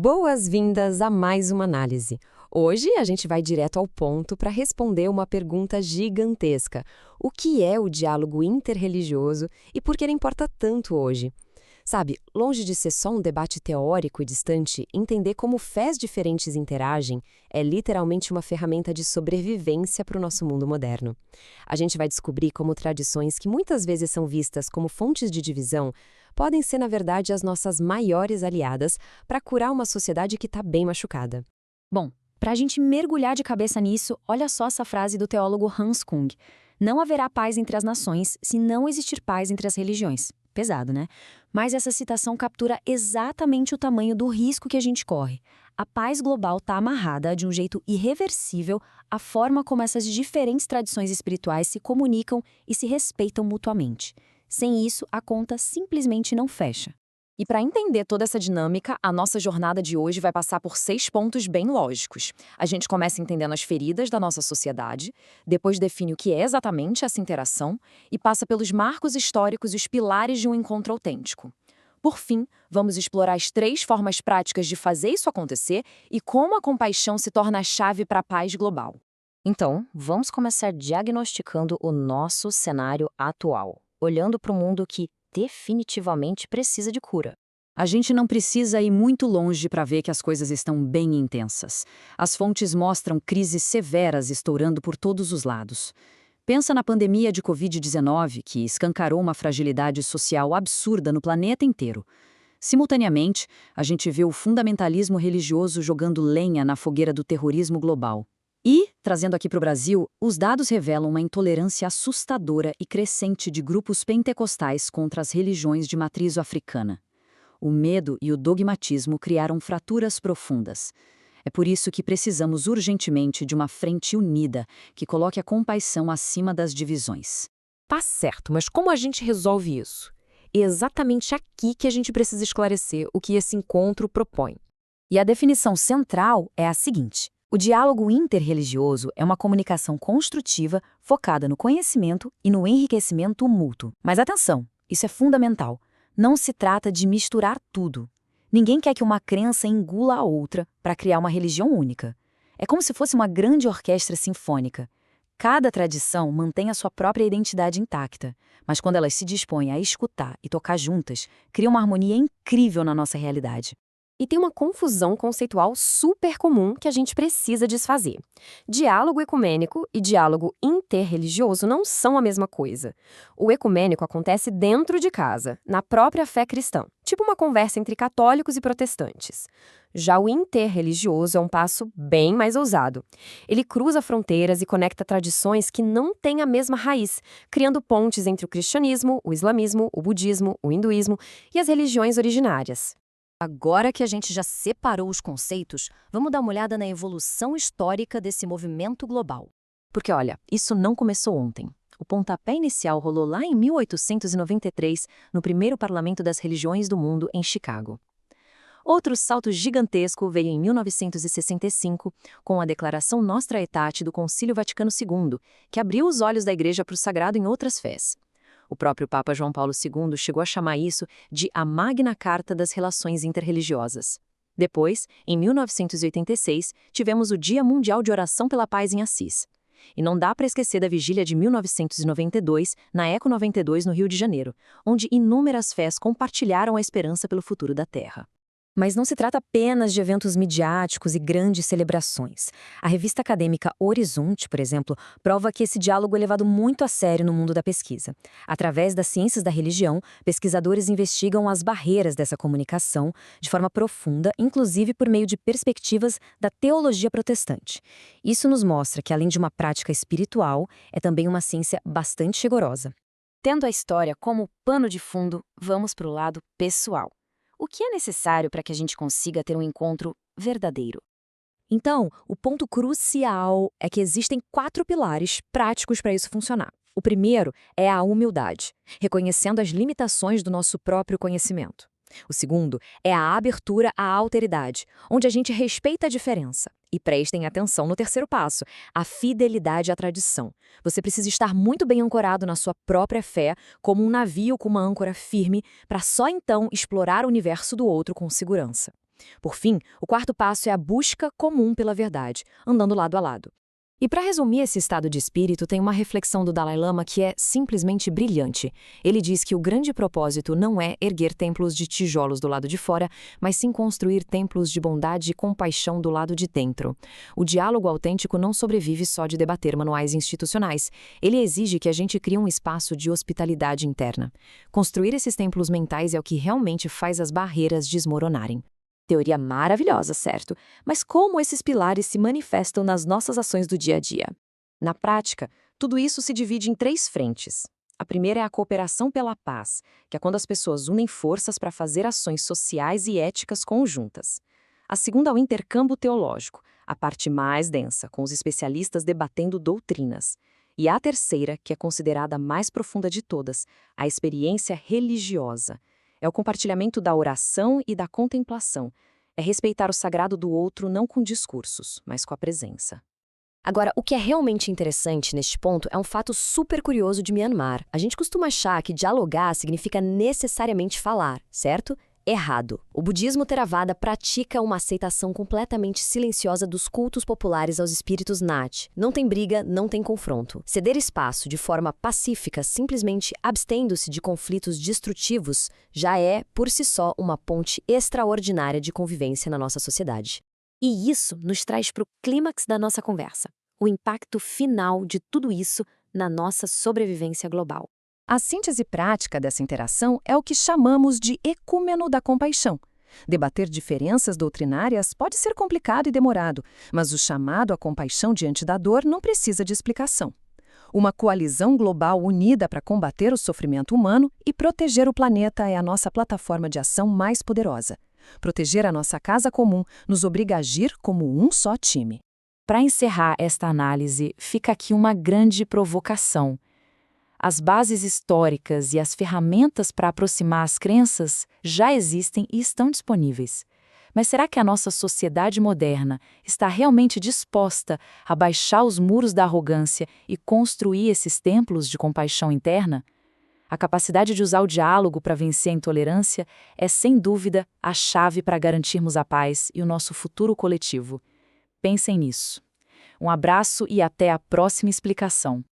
Boas-vindas a mais uma análise. Hoje a gente vai direto ao ponto para responder uma pergunta gigantesca. O que é o diálogo interreligioso e por que ele importa tanto hoje? Sabe, longe de ser só um debate teórico e distante, entender como fés diferentes interagem é literalmente uma ferramenta de sobrevivência para o nosso mundo moderno. A gente vai descobrir como tradições que muitas vezes são vistas como fontes de divisão podem ser, na verdade, as nossas maiores aliadas para curar uma sociedade que está bem machucada. Bom, para a gente mergulhar de cabeça nisso, olha só essa frase do teólogo Hans Kung. Não haverá paz entre as nações se não existir paz entre as religiões. Pesado, né? Mas essa citação captura exatamente o tamanho do risco que a gente corre. A paz global está amarrada de um jeito irreversível à forma como essas diferentes tradições espirituais se comunicam e se respeitam mutuamente. Sem isso, a conta simplesmente não fecha. E para entender toda essa dinâmica, a nossa jornada de hoje vai passar por 6 pontos bem lógicos. A gente começa entendendo as feridas da nossa sociedade, depois define o que é exatamente essa interação e passa pelos marcos históricos e os pilares de um encontro autêntico. Por fim, vamos explorar as 3 formas práticas de fazer isso acontecer e como a compaixão se torna a chave para a paz global. Então, vamos começar diagnosticando o nosso cenário atual, olhando para o mundo que definitivamente precisa de cura. A gente não precisa ir muito longe para ver que as coisas estão bem intensas. As fontes mostram crises severas estourando por todos os lados. Pensa na pandemia de Covid-19, que escancarou uma fragilidade social absurda no planeta inteiro. Simultaneamente, a gente vê o fundamentalismo religioso jogando lenha na fogueira do terrorismo global. E, trazendo aqui para o Brasil, os dados revelam uma intolerância assustadora e crescente de grupos pentecostais contra as religiões de matriz africana. O medo e o dogmatismo criaram fraturas profundas. É por isso que precisamos urgentemente de uma frente unida que coloque a compaixão acima das divisões. Tá certo, mas como a gente resolve isso? É exatamente aqui que a gente precisa esclarecer o que esse encontro propõe. E a definição central é a seguinte: o diálogo interreligioso é uma comunicação construtiva focada no conhecimento e no enriquecimento mútuo. Mas atenção, isso é fundamental. Não se trata de misturar tudo. Ninguém quer que uma crença engula a outra para criar uma religião única. É como se fosse uma grande orquestra sinfônica. Cada tradição mantém a sua própria identidade intacta, mas quando elas se dispõem a escutar e tocar juntas, cria uma harmonia incrível na nossa realidade. E tem uma confusão conceitual super comum que a gente precisa desfazer. Diálogo ecumênico e diálogo interreligioso não são a mesma coisa. O ecumênico acontece dentro de casa, na própria fé cristã, tipo uma conversa entre católicos e protestantes. Já o interreligioso é um passo bem mais ousado. Ele cruza fronteiras e conecta tradições que não têm a mesma raiz, criando pontes entre o cristianismo, o islamismo, o budismo, o hinduísmo e as religiões originárias. Agora que a gente já separou os conceitos, vamos dar uma olhada na evolução histórica desse movimento global. Porque, olha, isso não começou ontem. O pontapé inicial rolou lá em 1893, no primeiro Parlamento das Religiões do Mundo, em Chicago. Outro salto gigantesco veio em 1965, com a Declaração Nostra Aetate do Concílio Vaticano II, que abriu os olhos da Igreja para o sagrado em outras fés. O próprio Papa João Paulo II chegou a chamar isso de a Magna Carta das Relações Interreligiosas. Depois, em 1986, tivemos o Dia Mundial de Oração pela Paz em Assis. E não dá para esquecer da vigília de 1992, na Eco 92, no Rio de Janeiro, onde inúmeras fés compartilharam a esperança pelo futuro da Terra. Mas não se trata apenas de eventos midiáticos e grandes celebrações. A revista acadêmica Horizonte, por exemplo, prova que esse diálogo é levado muito a sério no mundo da pesquisa. Através das ciências da religião, pesquisadores investigam as barreiras dessa comunicação de forma profunda, inclusive por meio de perspectivas da teologia protestante. Isso nos mostra que, além de uma prática espiritual, é também uma ciência bastante rigorosa. Tendo a história como pano de fundo, vamos para o lado pessoal. O que é necessário para que a gente consiga ter um encontro verdadeiro? Então, o ponto crucial é que existem 4 pilares práticos para isso funcionar. O primeiro é a humildade, reconhecendo as limitações do nosso próprio conhecimento. O segundo é a abertura à alteridade, onde a gente respeita a diferença. E prestem atenção no terceiro passo, a fidelidade à tradição. Você precisa estar muito bem ancorado na sua própria fé, como um navio com uma âncora firme, para só então explorar o universo do outro com segurança. Por fim, o quarto passo é a busca comum pela verdade, andando lado a lado. E para resumir esse estado de espírito, tem uma reflexão do Dalai Lama que é simplesmente brilhante. Ele diz que o grande propósito não é erguer templos de tijolos do lado de fora, mas sim construir templos de bondade e compaixão do lado de dentro. O diálogo autêntico não sobrevive só de debater manuais institucionais. Ele exige que a gente crie um espaço de hospitalidade interna. Construir esses templos mentais é o que realmente faz as barreiras desmoronarem. Teoria maravilhosa, certo? Mas como esses pilares se manifestam nas nossas ações do dia a dia? Na prática, tudo isso se divide em 3 frentes. A primeira é a cooperação pela paz, que é quando as pessoas unem forças para fazer ações sociais e éticas conjuntas. A segunda é o intercâmbio teológico, a parte mais densa, com os especialistas debatendo doutrinas. E a terceira, que é considerada a mais profunda de todas, a experiência religiosa. É o compartilhamento da oração e da contemplação. É respeitar o sagrado do outro não com discursos, mas com a presença. Agora, o que é realmente interessante neste ponto é um fato super curioso de Myanmar. A gente costuma achar que dialogar significa necessariamente falar, certo? Errado. O budismo Theravada pratica uma aceitação completamente silenciosa dos cultos populares aos espíritos Nat. Não tem briga, não tem confronto. Ceder espaço de forma pacífica, simplesmente abstendo-se de conflitos destrutivos, já é, por si só, uma ponte extraordinária de convivência na nossa sociedade. E isso nos traz para o clímax da nossa conversa, o impacto final de tudo isso na nossa sobrevivência global. A síntese prática dessa interação é o que chamamos de ecúmeno da compaixão. Debater diferenças doutrinárias pode ser complicado e demorado, mas o chamado à compaixão diante da dor não precisa de explicação. Uma coalizão global unida para combater o sofrimento humano e proteger o planeta é a nossa plataforma de ação mais poderosa. Proteger a nossa casa comum nos obriga a agir como um só time. Para encerrar esta análise, fica aqui uma grande provocação. As bases históricas e as ferramentas para aproximar as crenças já existem e estão disponíveis. Mas será que a nossa sociedade moderna está realmente disposta a baixar os muros da arrogância e construir esses templos de compaixão interna? A capacidade de usar o diálogo para vencer a intolerância é, sem dúvida, a chave para garantirmos a paz e o nosso futuro coletivo. Pensem nisso. Um abraço e até a próxima explicação.